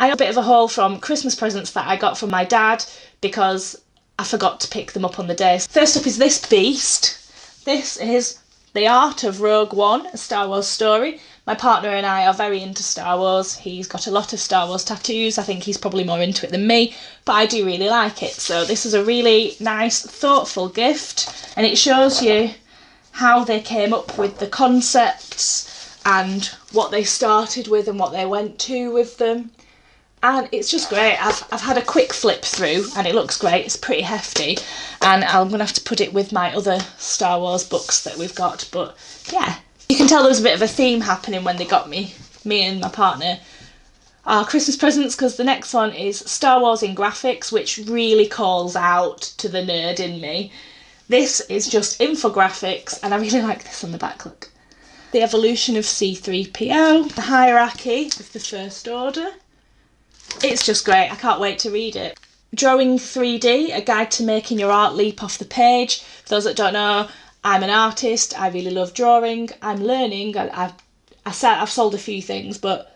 I got a bit of a haul from Christmas presents that I got from my dad because I forgot to pick them up on the day. First up is this beast. This is The Art of Rogue One, a Star Wars story. My partner and I are very into Star Wars. He's got a lot of Star Wars tattoos. I think he's probably more into it than me, but I do really like it. So this is a really nice, thoughtful gift, and it shows you how they came up with the concepts and what they started with and what they went to with them. And it's just great. I've had a quick flip through and it looks great. It's pretty hefty, and I'm going to have to put it with my other Star Wars books that we've got. But yeah, you can tell there was a bit of a theme happening when they got me and my partner our Christmas presents, because the next one is Star Wars in graphics, which really calls out to the nerd in me. This is just infographics, and I really like this on the back, look. The evolution of C-3PO, the hierarchy of the First Order. It's just great, I can't wait to read it. Drawing 3D, a guide to making your art leap off the page. For those that don't know, I'm an artist, I really love drawing, I'm learning, I've sold a few things, but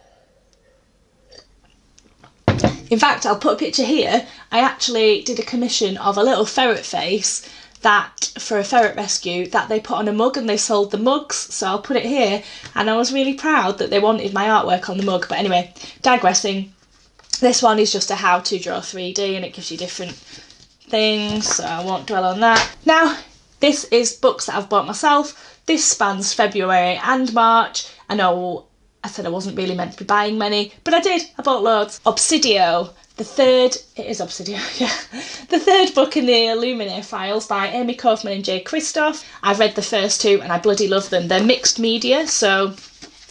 in fact I'll put a picture here. I actually did a commission of a little ferret face that for a ferret rescue that they put on a mug, and they sold the mugs, so I'll put it here, and I was really proud that they wanted my artwork on the mug. But anyway, digressing, this one is just a how to draw 3D, and it gives you different things, so I won't dwell on that. Now, this is books that I've bought myself. This spans February and March. I know I said I wasn't really meant to be buying many, but I did, I bought loads. Obsidio. It is Obsidio, yeah. The third book in the Illuminae files by Amy Kaufman and Jay Kristoff. I've read the first two and I bloody love them. They're mixed media, so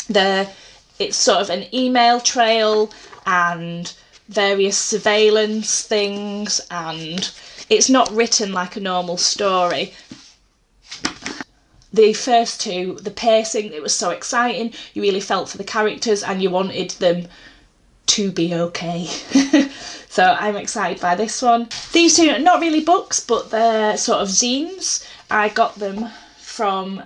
it's sort of an email trail and various surveillance things, and it's not written like a normal story. The first two, the pacing, it was so exciting. You really felt for the characters and you wanted them to be okay. So I'm excited by this one. These two are not really books, but they're sort of zines. I got them from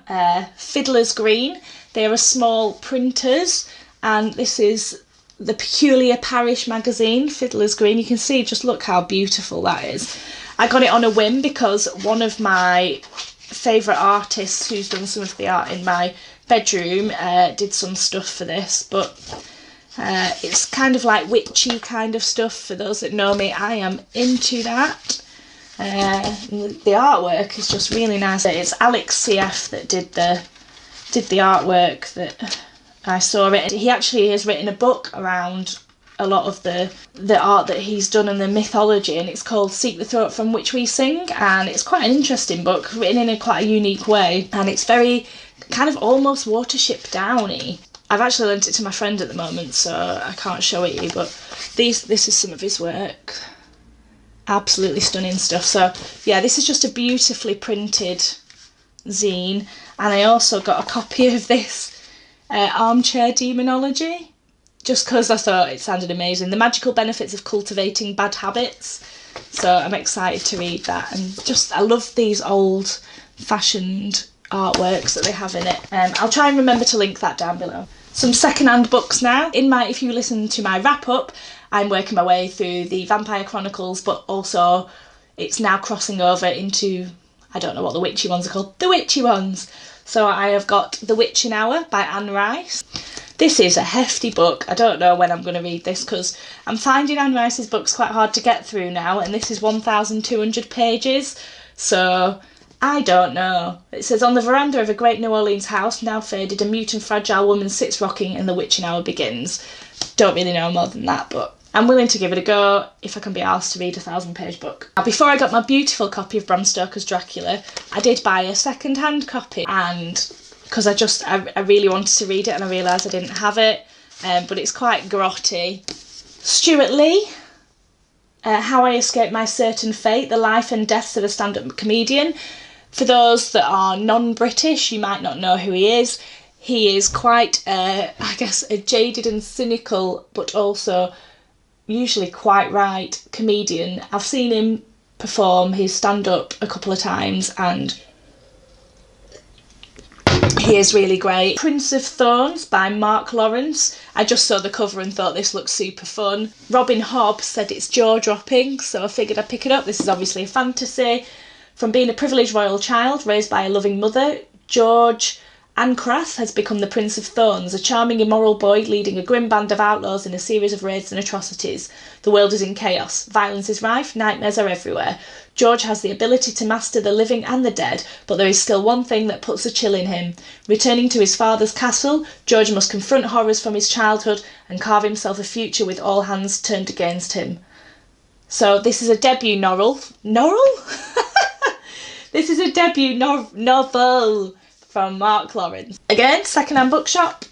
Fiddler's Green. They are small printers, and this is the Peculiar Parish magazine, Fiddler's Green. You can see, just look how beautiful that is. I got it on a whim because one of my favourite artists who's done some of the art in my bedroom did some stuff for this, but it's kind of like witchy kind of stuff. For those that know me, I am into that. The artwork is just really nice. It's Alex CF that did the artwork that I saw it. He actually has written a book around a lot of the art that he's done and the mythology, and it's called Seek the Throat from Which We Sing, and it's quite an interesting book, written in a quite a unique way, and it's very kind of almost Watership Downy. I've actually lent it to my friend at the moment, so I can't show it you, but this is some of his work. Absolutely stunning stuff. So yeah, this is just a beautifully printed zine, and I also got a copy of this Armchair Demonology, just because I thought it sounded amazing. The Magical Benefits of Cultivating Bad Habits. So I'm excited to read that, and just I love these old fashioned artworks that they have in it. I'll try and remember to link that down below. Some second-hand books now. If you listen to my wrap-up, I'm working my way through the Vampire Chronicles, but also it's now crossing over into, I don't know what the witchy ones are called, the witchy ones. So I have got The Witching Hour by Anne Rice. This is a hefty book. I don't know when I'm going to read this because I'm finding Anne Rice's books quite hard to get through now, and this is 1,200 pages, so I don't know. It says, on the veranda of a great New Orleans house, now faded, a mute and fragile woman sits rocking and the witching hour begins. Don't really know more than that, but I'm willing to give it a go if I can be asked to read a 1,000-page book. Now, before I got my beautiful copy of Bram Stoker's Dracula, I did buy a second-hand copy, and because I really wanted to read it and I realised I didn't have it, but it's quite grotty. Stuart Lee, How I Escaped My Certain Fate, The Life and Deaths of a Stand-Up Comedian. For those that are non-British, you might not know who he is. He is quite, I guess, a jaded and cynical, but also usually quite right comedian. I've seen him perform his stand-up a couple of times, and He is really great. Prince of Thorns by Mark Lawrence. I just saw the cover and thought this looks super fun. Robin Hobb said it's jaw-dropping, so I figured I'd pick it up. This is obviously a fantasy. From being a privileged royal child raised by a loving mother, George Ancrath has become the Prince of Thorns, a charming, immoral boy leading a grim band of outlaws in a series of raids and atrocities. The world is in chaos. Violence is rife, nightmares are everywhere. George has the ability to master the living and the dead, but there is still one thing that puts a chill in him. Returning to his father's castle, George must confront horrors from his childhood and carve himself a future with all hands turned against him. So this is a debut novel. This is a debut novel from Mark Lawrence. Again, second-hand bookshop.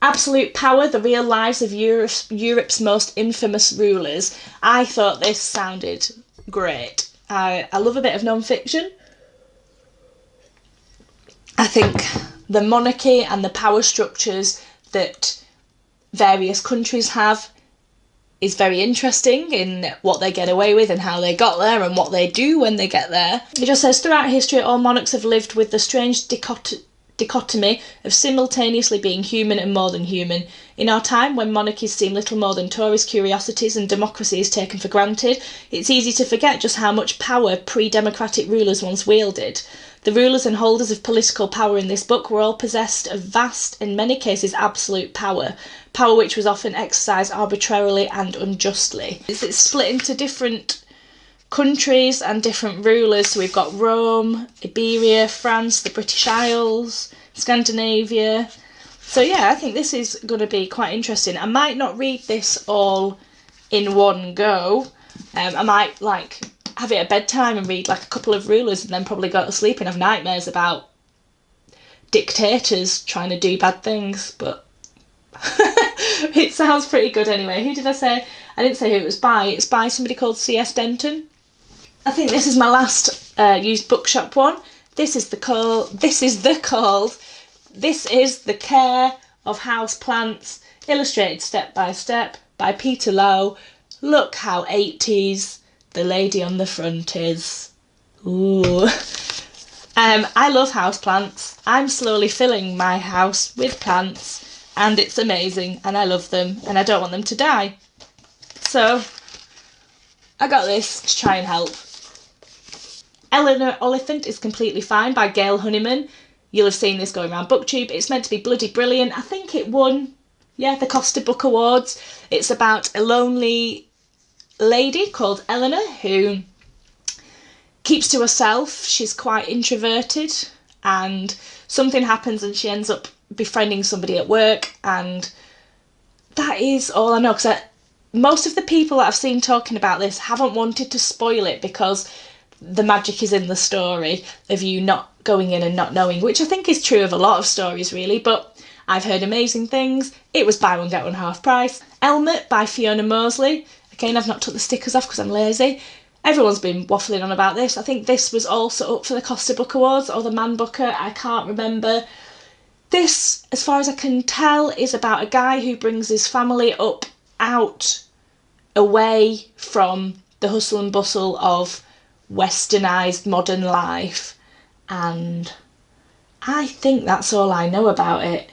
Absolute Power, the real lives of Europe's most infamous rulers. I thought this sounded great. I love a bit of non-fiction. I think the monarchy and the power structures that various countries have is very interesting in what they get away with and how they got there and what they do when they get there. It just says, throughout history, all monarchs have lived with the strange dichotomy of simultaneously being human and more than human. In our time, when monarchies seem little more than tourist curiosities and democracy is taken for granted, it's easy to forget just how much power pre-democratic rulers once wielded. The rulers and holders of political power in this book were all possessed of vast, in many cases absolute power, power which was often exercised arbitrarily and unjustly. It's split into different countries and different rulers. So we've got Rome, Iberia, France, the British Isles, Scandinavia. So yeah, I think this is going to be quite interesting. I might not read this all in one go. I might have it at bedtime and read like a couple of rulers and then probably go to sleep and have nightmares about dictators trying to do bad things. But it sounds pretty good anyway. Who did I say? I didn't say who it was by. It's by somebody called C.S. Denton. I think this is my last used bookshop one. This is the Care of House Plants, illustrated step by step by Peter Lowe. Look how 80s the lady on the front is. Ooh. I love houseplants. I'm slowly filling my house with plants and it's amazing and I love them and I don't want them to die. So I got this to try and help. Eleanor Oliphant is Completely Fine by Gail Honeyman. You'll have seen this going around BookTube. It's meant to be bloody brilliant. I think it won, the Costa Book Awards. It's about a lonely lady called Eleanor who keeps to herself. She's quite introverted and something happens and she ends up befriending somebody at work, and that is all I know, because most of the people that I've seen talking about this haven't wanted to spoil it because the magic is in the story of you not going in and not knowing, which I think is true of a lot of stories really, but I've heard amazing things. It was buy one get one half price. Elmet by Fiona Mosley. Again, I've not took the stickers off because I'm lazy. Everyone's been waffling on about this. I think this was also up for the Costa Book Awards or the Man Booker, I can't remember. This, as far as I can tell, is about a guy who brings his family out away from the hustle and bustle of westernised modern life, and I think that's all I know about it.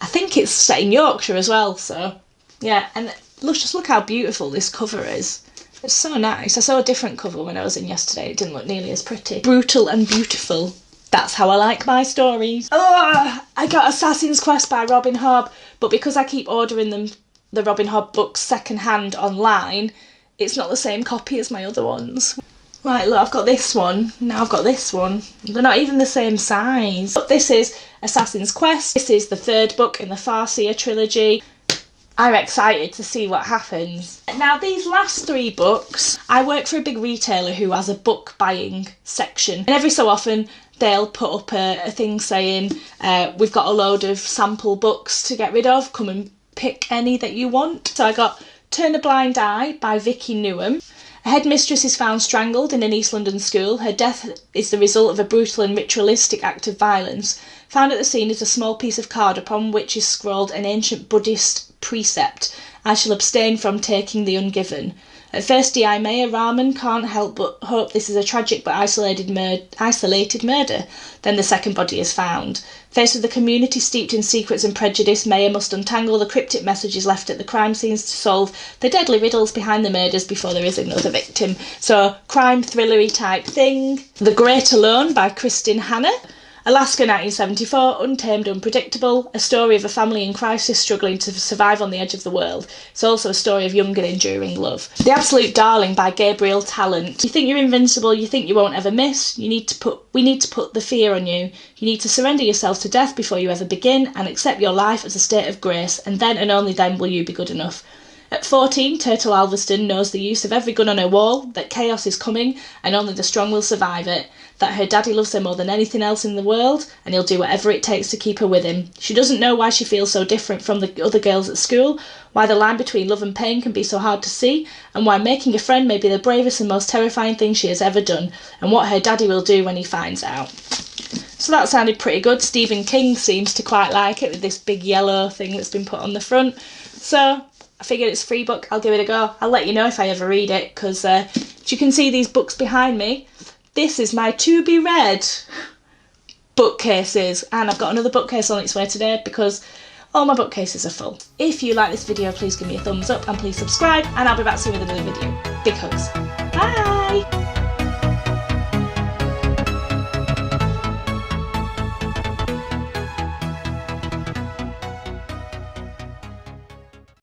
I think it's set in Yorkshire as well, so yeah, and just look how beautiful this cover is. It's so nice. I saw a different cover when I was in yesterday. It didn't look nearly as pretty. Brutal and beautiful. That's how I like my stories. Oh, I got Assassin's Quest by Robin Hobb, but because I keep ordering the Robin Hobb books second-hand online, it's not the same copy as my other ones. Right, look, I've got this one. Now I've got this one. They're not even the same size. But this is Assassin's Quest. This is the third book in the Farseer trilogy. I'm excited to see what happens. Now, these last three books, I work for a big retailer who has a book buying section. And every so often, they'll put up a thing saying, we've got a load of sample books to get rid of. Come and pick any that you want. So I got Turn a Blind Eye by Beckie Newham. A headmistress is found strangled in an East London school. Her death is the result of a brutal and ritualistic act of violence. Found at the scene is a small piece of card upon which is scrawled an ancient Buddhist precept: I shall abstain from taking the ungiven. At first, D.I. Mayer Rahman can't help but hope this is a tragic but isolated murder. Then the second body is found. Faced with a community steeped in secrets and prejudice, Mayer must untangle the cryptic messages left at the crime scenes to solve the deadly riddles behind the murders before there is another victim. So, crime thrillery type thing. The Great Alone by Kristin Hanna. Alaska 1974, untamed, unpredictable, a story of a family in crisis struggling to survive on the edge of the world. It's also a story of young and enduring love. The Absolute Darling by Gabriel Talent. You think you're invincible, you think you won't ever miss, we need to put the fear on you. You need to surrender yourself to death before you ever begin and accept your life as a state of grace, and then and only then will you be good enough. At 14, Turtle Alveston knows the use of every gun on her wall, that chaos is coming and only the strong will survive it, that her daddy loves her more than anything else in the world and he'll do whatever it takes to keep her with him. She doesn't know why she feels so different from the other girls at school, why the line between love and pain can be so hard to see, and why making a friend may be the bravest and most terrifying thing she has ever done, and what her daddy will do when he finds out. So that sounded pretty good. Stephen King seems to quite like it with this big yellow thing that's been put on the front. So I figured it's a free book, I'll give it a go. I'll let you know if I ever read it, because as you can see these books behind me, this is my to be read bookcases, and I've got another bookcase on its way today because all my bookcases are full. If you like this video, please give me a thumbs up and please subscribe, and I'll be back soon with another video. Big hugs. Bye!